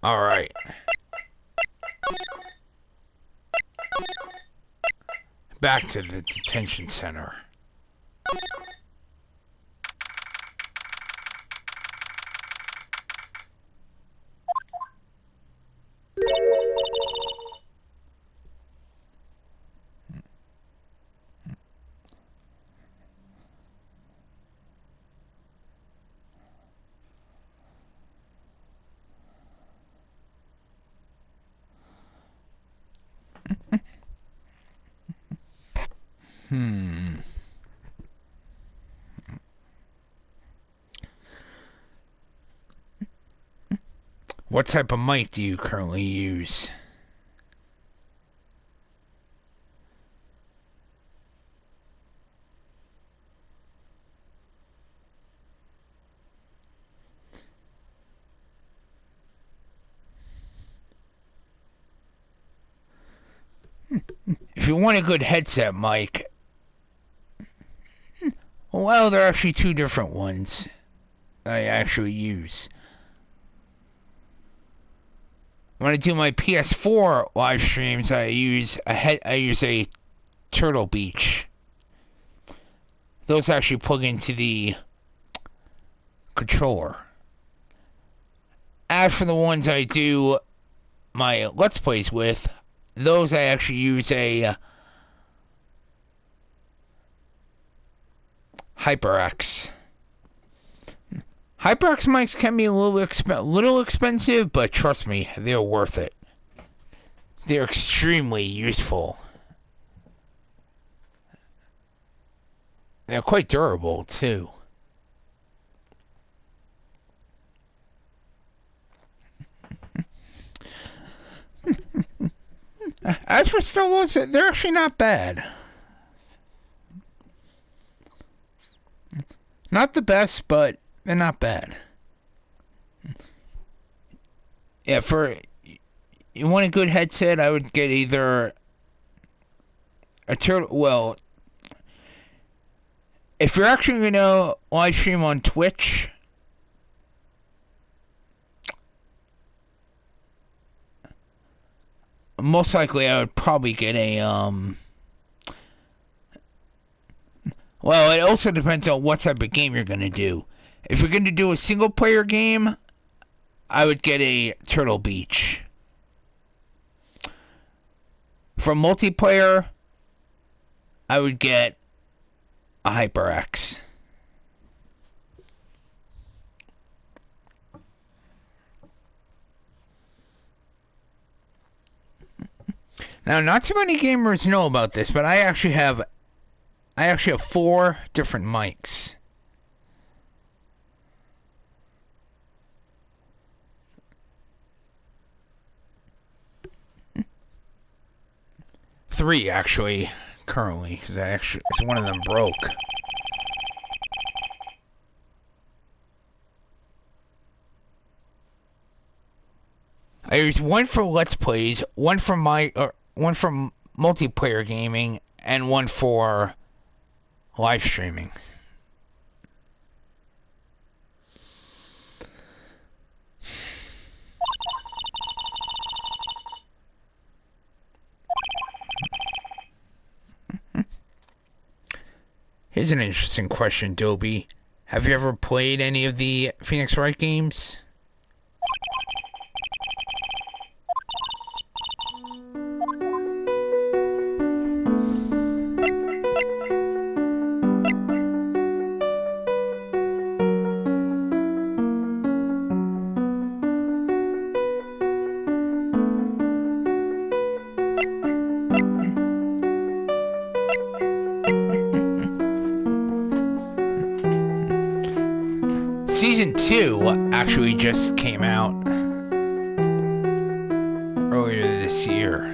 Alright. Back to the detention center. What type of mic do you currently use? If you want a good headset mic, well, there are actually two different ones I actually use. When I do my PS4 live streams, I use a Turtle Beach. Those actually plug into the controller. As for the ones I do my Let's Plays with, those I actually use a HyperX. HyperX mics can be a little expensive, but trust me, they're worth it. They're extremely useful. They're quite durable, too. As for Star Wars, they're actually not bad. Not the best, but they're not bad. Yeah, for you want a good headset, I would get either a Turtle. Well, if you're actually gonna live stream on Twitch, most likely I would probably get a well, it also depends on what type of game you're gonna do. If you're gonna do a single player game, I would get a Turtle Beach. For multiplayer, I would get a HyperX. Now, not too many gamers know about this, but I actually have 4 different mics. Three, actually, currently, because one of them broke. I use one for Let's Plays, one for multiplayer gaming, and one for live streaming. Here's an interesting question, Dobie. Have you ever played any of the Phoenix Wright games? Season 2 actually just came out earlier this year.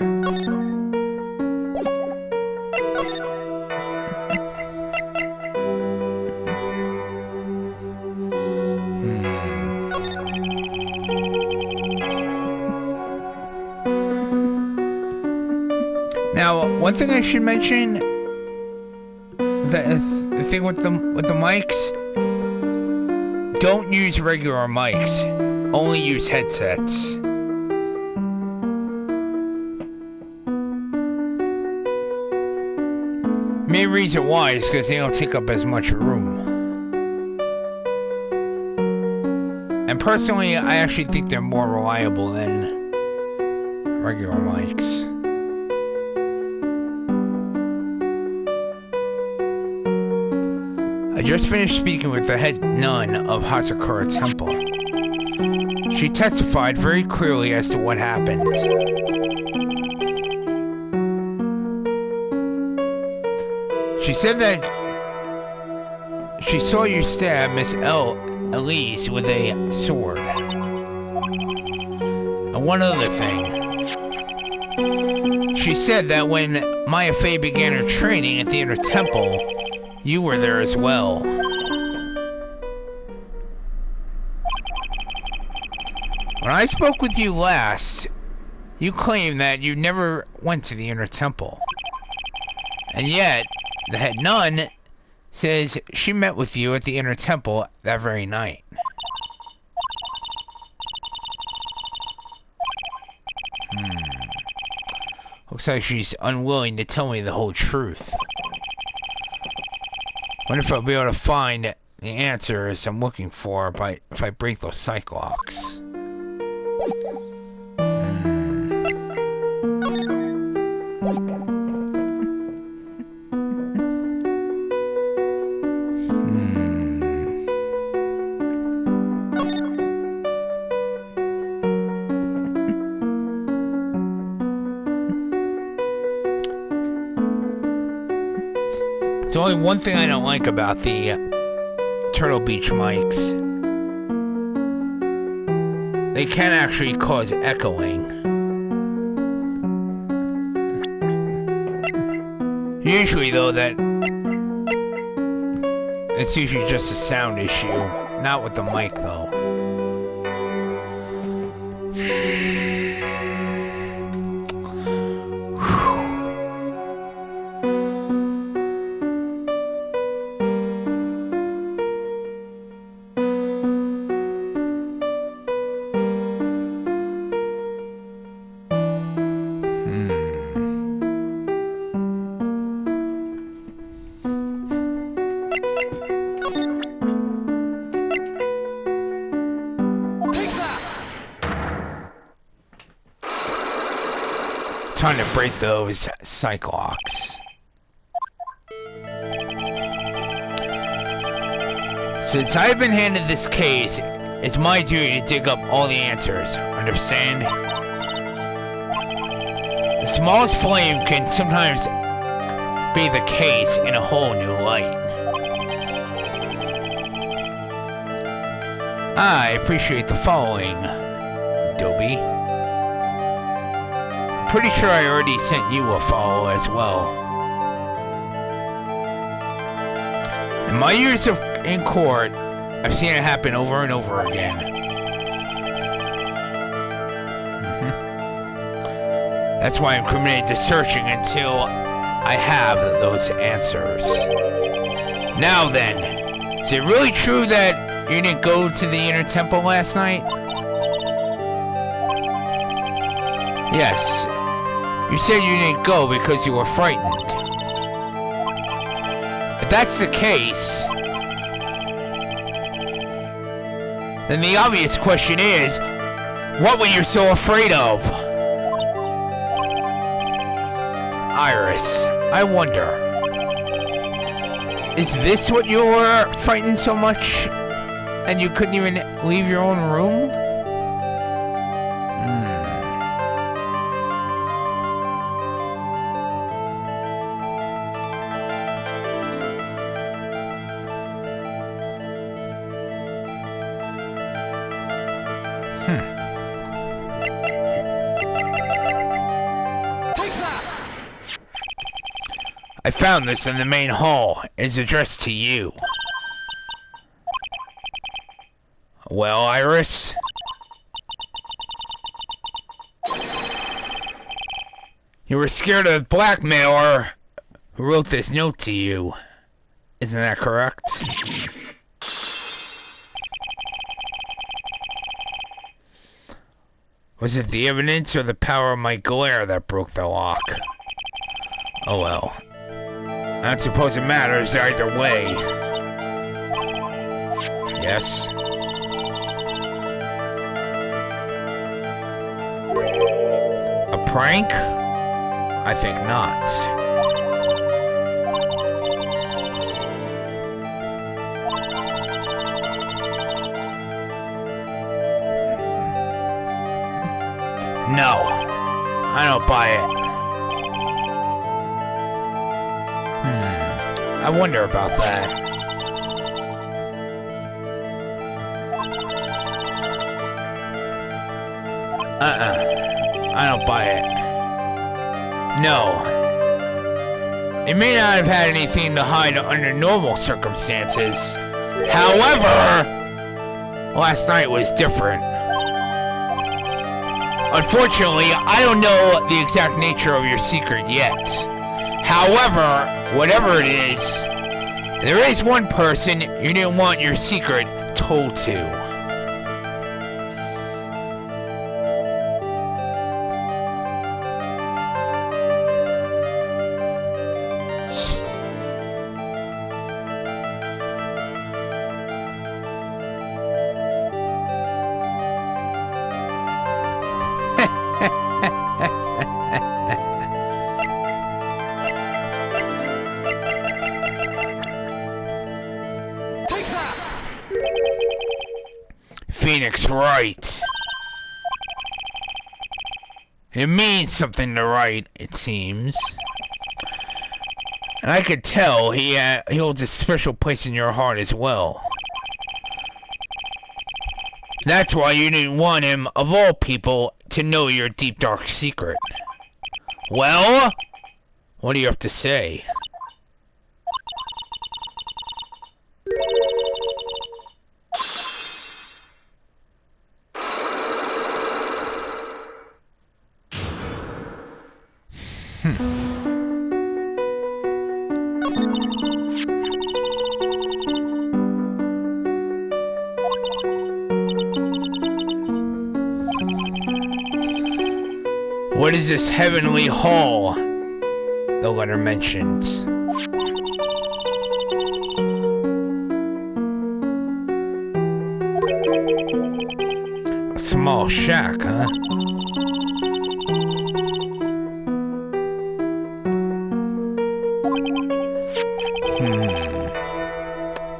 Now, one thing I should mention, the thing with the mics, don't use regular mics. Only use headsets. reason why is because they don't take up as much room. And personally, I actually think they're more reliable than regular mics. I just finished speaking with the head nun of Hazakura Temple. She testified very clearly as to what happened. She said that she saw you stab Miss Elise with a sword. And one other thing. She said that when Maya Fey began her training at the Inner Temple, you were there as well. When I spoke with you last, you claimed that you never went to the Inner Temple. And yet, the head nun says she met with you at the Inner Temple that very night. Looks like she's unwilling to tell me the whole truth. Wonder if I'll be able to find the answers I'm looking for if I break those Psychelocks. There's only one thing I don't like about the Turtle Beach mics. They can actually cause echoing. Usually though, it's usually just a sound issue, not with the mic though. Time to break those Psychelocks. Since I've been handed this case, it's my duty to dig up all the answers. Understand? The smallest flame can sometimes be the case in a whole new light. I appreciate the following, Dobie. Pretty sure I already sent you a follow as well. In my years in court, I've seen it happen over and over again. That's why I'm committed to searching until I have those answers. Now then, is it really true that you didn't go to the Inner Temple last night? Yes. You said you didn't go because you were frightened. If that's the case, then the obvious question is, what were you so afraid of? Iris, I wonder, is this what you were frightened so much and you couldn't even leave your own room? I found this in the main hall. It's addressed to you. Well, Iris? You were scared of the blackmailer who wrote this note to you. Isn't that correct? Was it the evidence or the power of my glare that broke the lock? Oh well. I don't suppose it matters either way. Yes. A prank? I think not. No, I don't buy it. I wonder about that. I don't buy it. No. It may not have had anything to hide under normal circumstances. However, last night was different. Unfortunately, I don't know the exact nature of your secret yet. However, whatever it is, there is one person you didn't want your secret told to. Phoenix Wright. It means something to Wright, it seems. And I could tell he holds a special place in your heart as well. That's why you didn't want him, of all people, to know your deep dark secret. Well, what do you have to say? What is this heavenly hall the letter mentions? A small shack, huh?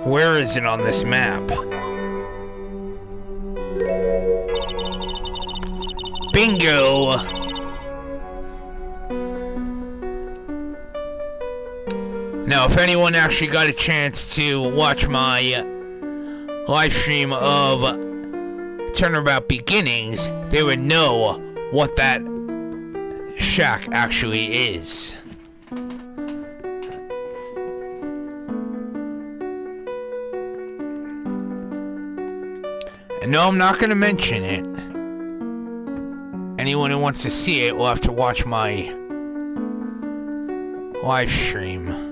Where is it on this map? Bingo! Now, if anyone actually got a chance to watch my live stream of Turnabout Beginnings, they would know what that shack actually is. And no, I'm not going to mention it. Anyone who wants to see it will have to watch my live stream.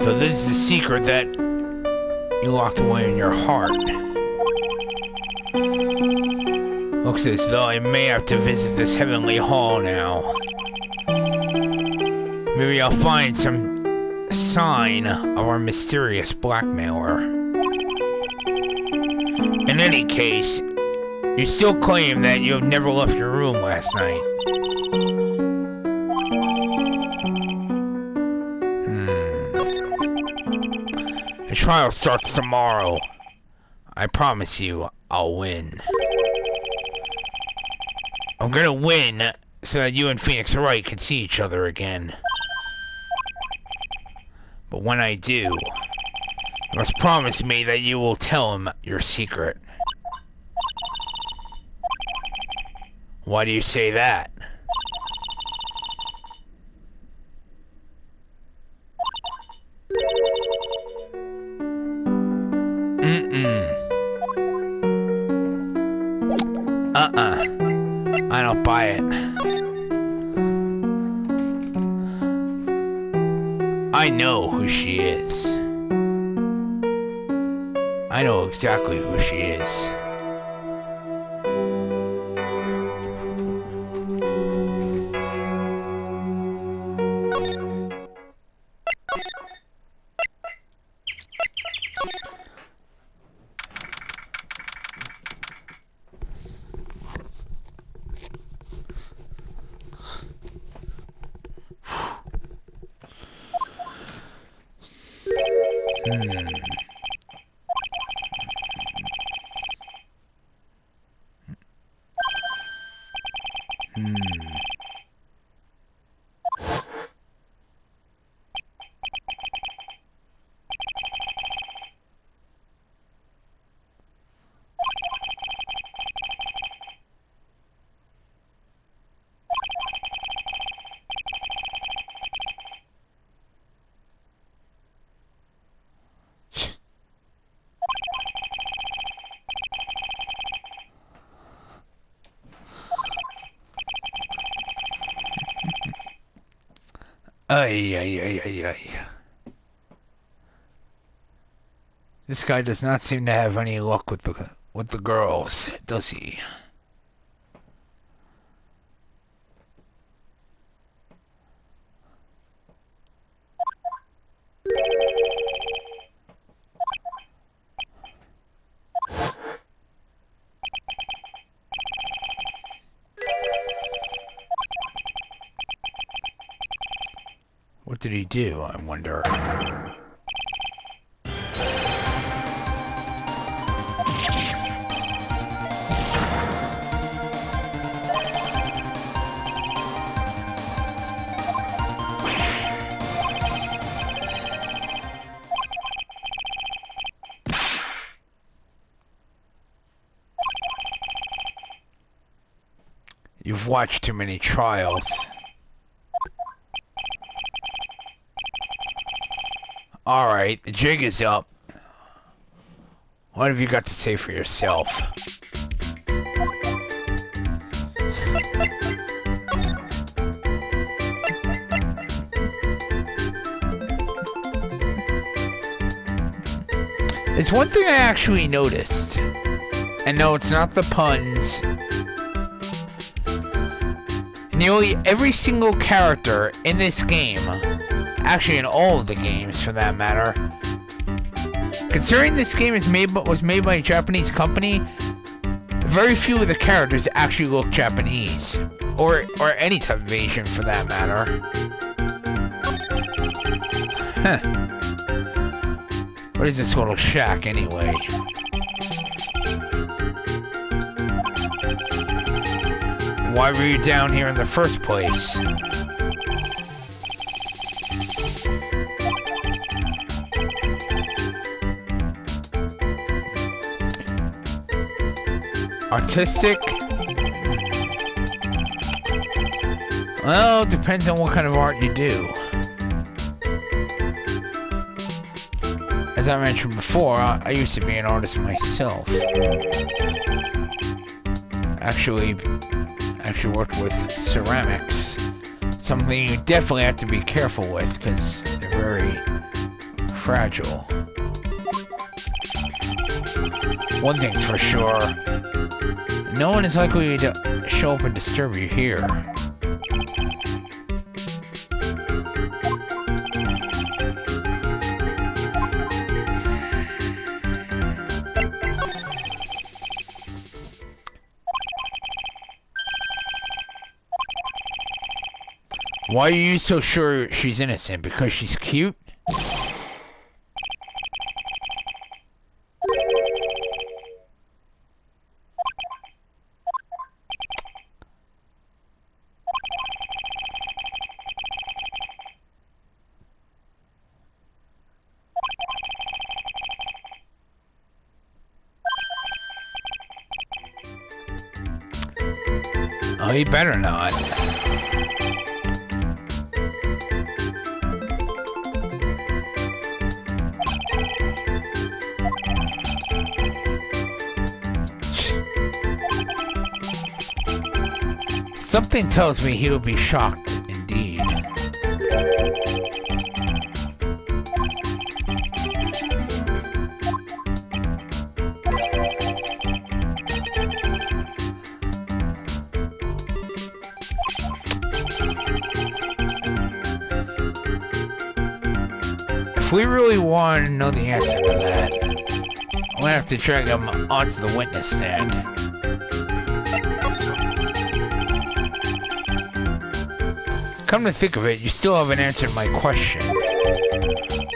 So this is the secret that you locked away in your heart. Looks as though I may have to visit this heavenly hall now. Maybe I'll find some sign of our mysterious blackmailer. In any case, you still claim that you have never left your room last night. The trial starts tomorrow. I promise you, I'll win. I'm gonna win so that you and Phoenix Wright can see each other again. But when I do, you must promise me that you will tell him your secret. Why do you say that? buy it. I know who she is. I know exactly who she is. Ay, ay, ay, ay, ay. This guy does not seem to have any luck with the girls, does he? What did he do, I wonder? You've watched too many trials. Alright, the jig is up. What have you got to say for yourself? There's one thing I actually noticed. And no, it's not the puns. Nearly every single character in this game, actually in all of the games for that matter, considering this game was made by a Japanese company, very few of the characters actually look Japanese, or any type of Asian for that matter. Huh. What is this little shack anyway? Why were you down here in the first place? Artistic? Well, depends on what kind of art you do. As I mentioned before, I used to be an artist myself. Actually worked with ceramics. Something you definitely have to be careful with because they're very fragile. One thing's for sure, no one is likely to show up and disturb you here. Why are you so sure she's innocent? Because she's cute? Oh, he better not. Something tells me he will be shocked indeed. If we really want to know the answer to that, I'm gonna have to drag him onto the witness stand. Come to think of it, you still haven't answered my question.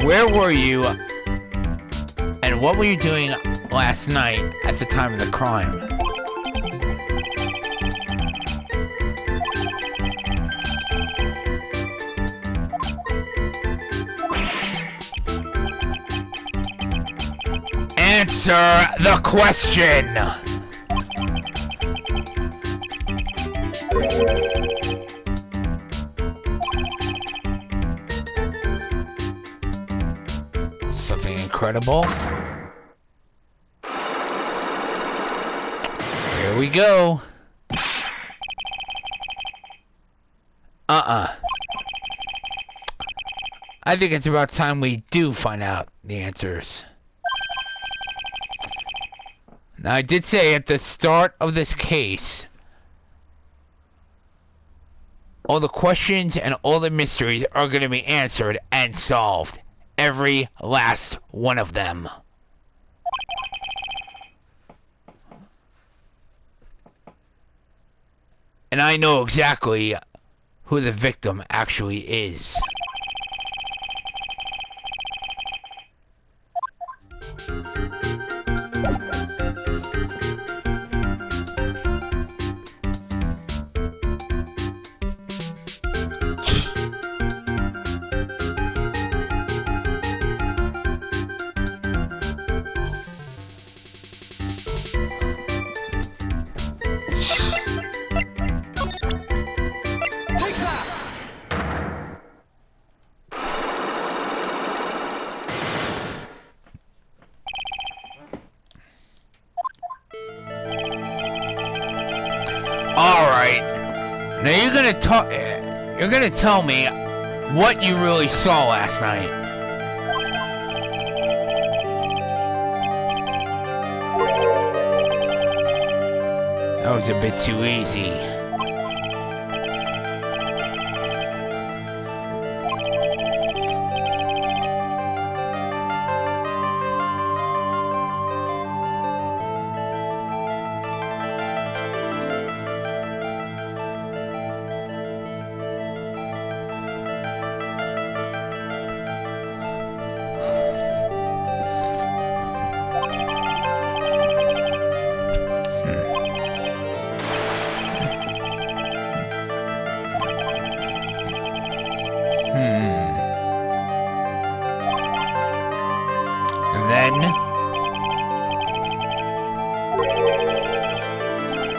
Where were you, and what were you doing last night at the time of the crime? Answer the question! Something incredible. Here we go. I think it's about time we do find out the answers. Now, I did say at the start of this case, all the questions and all the mysteries are going to be answered and solved. Every last one of them. And I know exactly who the victim actually is. Alright. Now you're gonna tell me what you really saw last night. That was a bit too easy.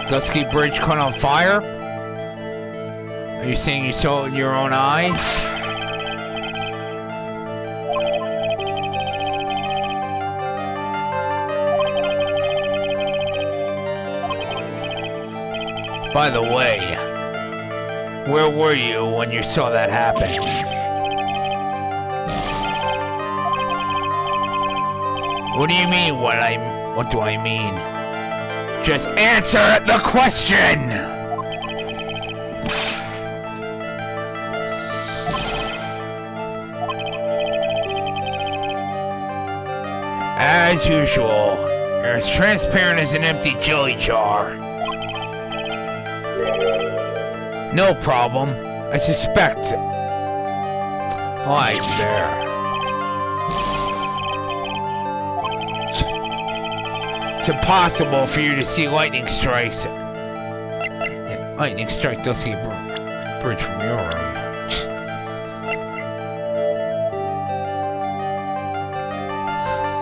Dusky Bridge caught on fire? Are you saying you saw it with your own eyes? By the way, where were you when you saw that happen? What do you mean, what do I mean? Just answer the question! As usual, you're as transparent as an empty jelly jar. No problem. I suspect lies there. It's impossible for you to see lightning strikes. Lightning strike Dusky Bridge from your room.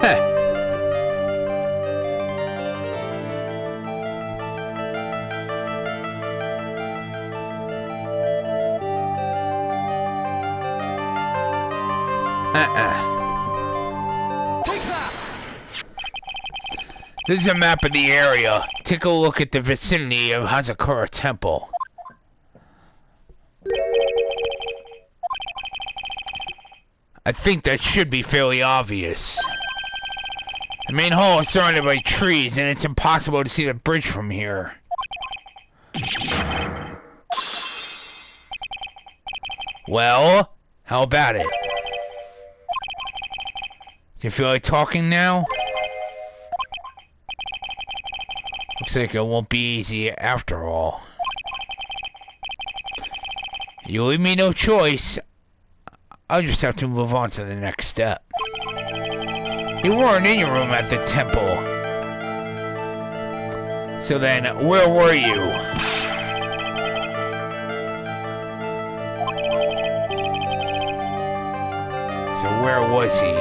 Heh. This is a map of the area. Take a look at the vicinity of Hazakura Temple. I think that should be fairly obvious. The main hall is surrounded by trees, and it's impossible to see the bridge from here. Well, how about it? You feel like talking now? Looks like it won't be easy after all. You leave me no choice. I'll just have to move on to the next step. You weren't in your room at the temple. So then, where were you? So where was he?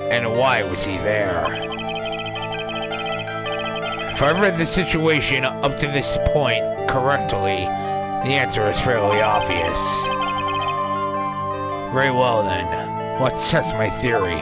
And why was he there? If I read the situation up to this point correctly, the answer is fairly obvious. Very well then, let's test my theory.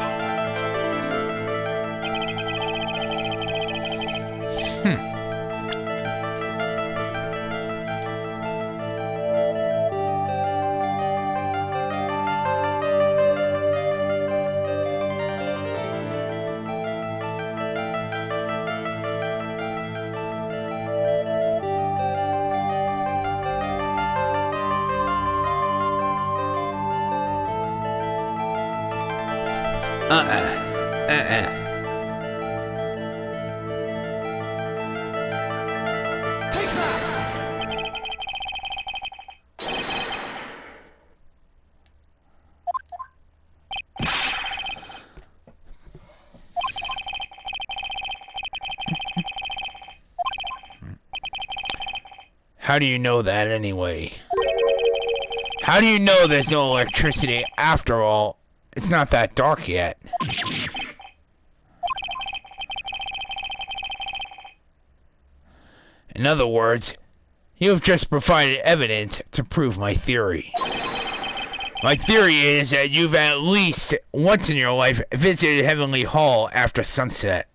Take that! How do you know that anyway? How do you know there's no electricity after all? It's not that dark yet. In other words, you have just provided evidence to prove my theory. My theory is that you've at least once in your life visited Heavenly Hall after sunset.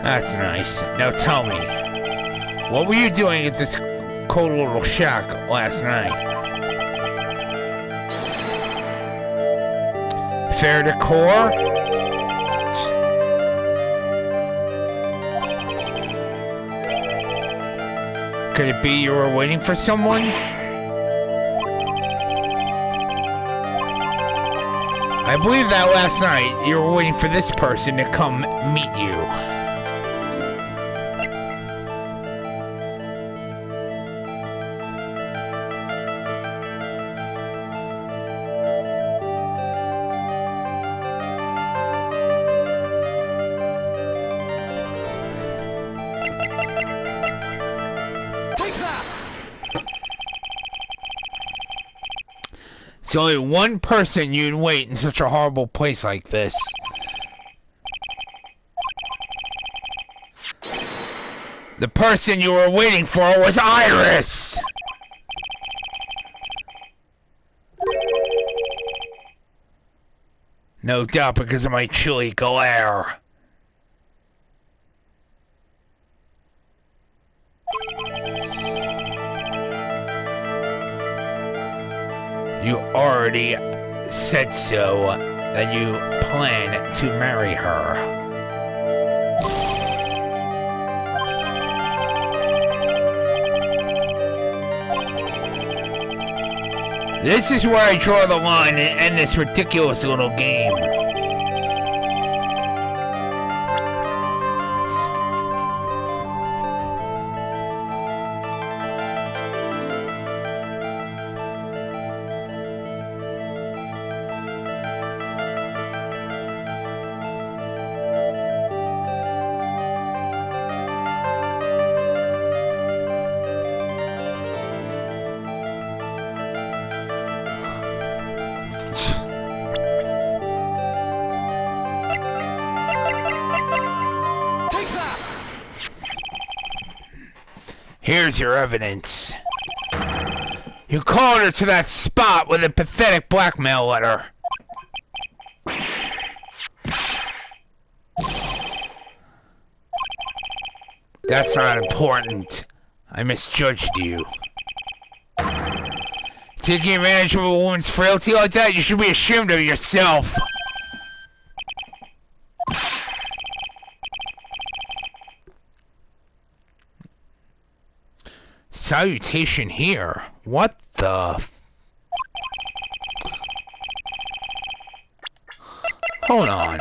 That's nice. Now tell me, what were you doing at this cold little shack last night? Fair decor? Could it be you were waiting for someone? I believe that last night you were waiting for this person to come meet you. There's only one person you'd wait in such a horrible place like this. The person you were waiting for was Iris! No doubt because of my chilly glare. You already said so, that you plan to marry her. This is where I draw the line and end this ridiculous little game. Here's your evidence. You called her to that spot with a pathetic blackmail letter. That's not important. I misjudged you. Taking advantage of a woman's frailty like that, you should be ashamed of yourself. Salutation here. What the... Hold on.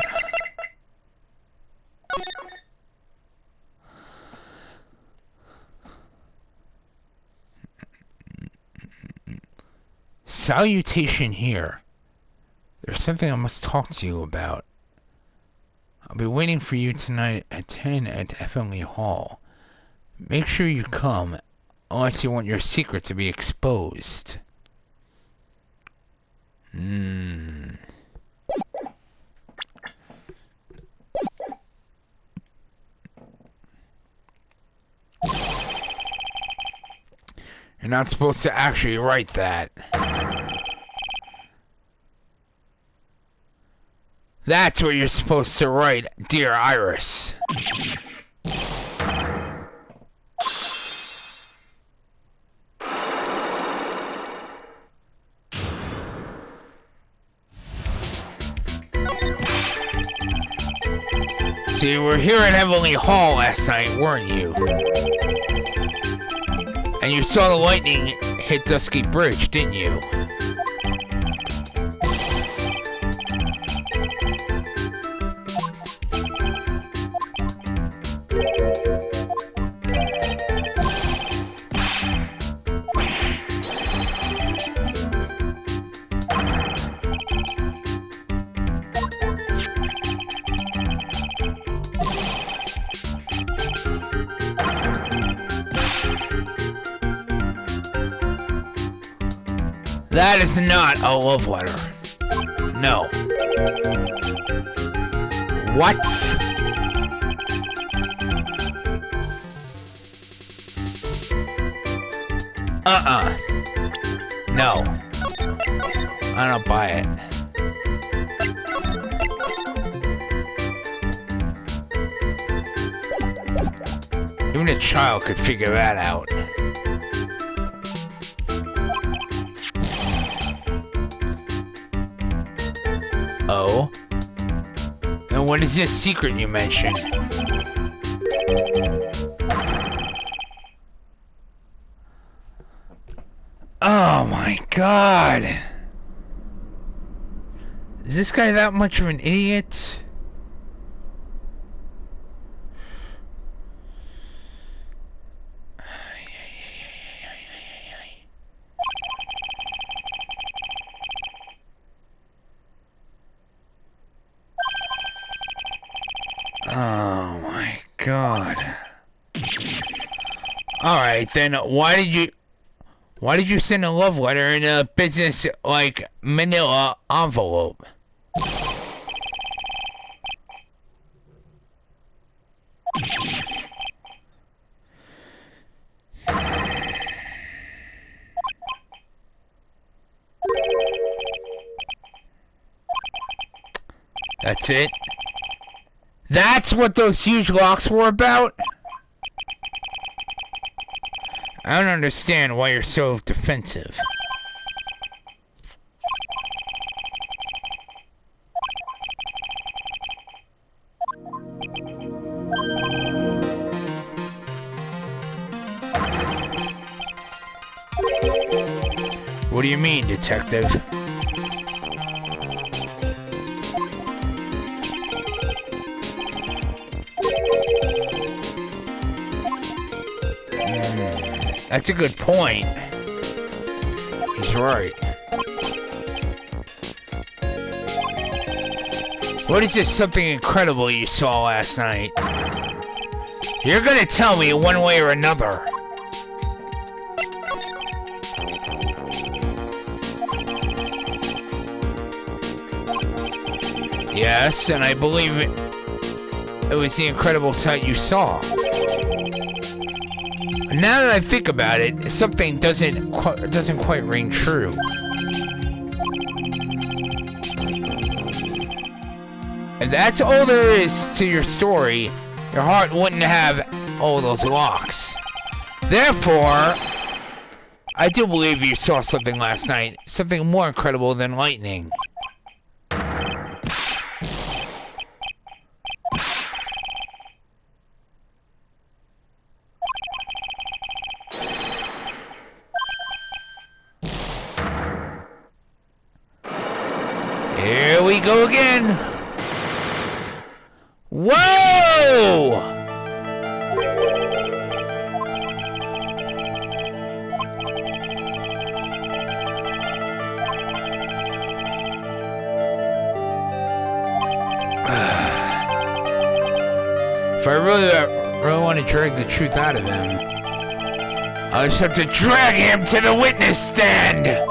Salutation here. There's something I must talk to you about. I'll be waiting for you tonight at 10 at Heavenly Hall. Make sure you come, unless you want your secret to be exposed. You're not supposed to actually write that. That's what you're supposed to write, dear Iris. So you were here at Heavenly Hall last night, weren't you? And you saw the lightning hit Dusky Bridge, didn't you? That is not a love letter. No. What? No. I don't buy it. Even a child could figure that out. Oh? And what is this secret you mentioned? Oh my god! Is this guy that much of an idiot? Oh my god. Alright then, why did you send a love letter in a business like manila envelope? That's it? That's what those huge locks were about? I don't understand why you're so defensive. What do you mean, detective? That's a good point. He's right. What is this something incredible you saw last night? You're gonna tell me one way or another. Yes, and I believe it was the incredible sight you saw. Now that I think about it, something doesn't quite ring true. And that's all there is to your story. Your heart wouldn't have all those locks. Therefore, I do believe you saw something last night. Something more incredible than lightning. Here we go again. Whoa! If I really want to drag the truth out of him, I'll just have to drag him to the witness stand!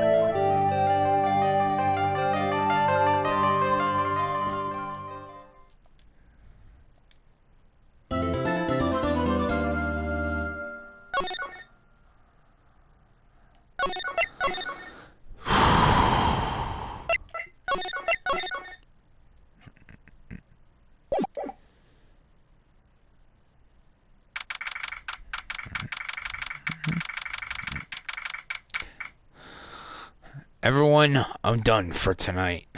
Everyone, I'm done for tonight.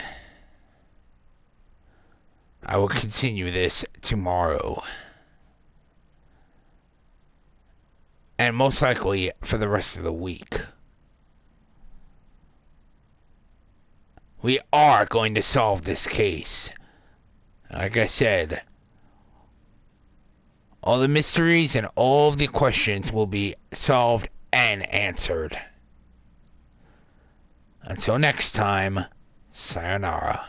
I will continue this tomorrow. And most likely for the rest of the week. We are going to solve this case. Like I said, all the mysteries and all of the questions will be solved and answered. Until next time, sayonara.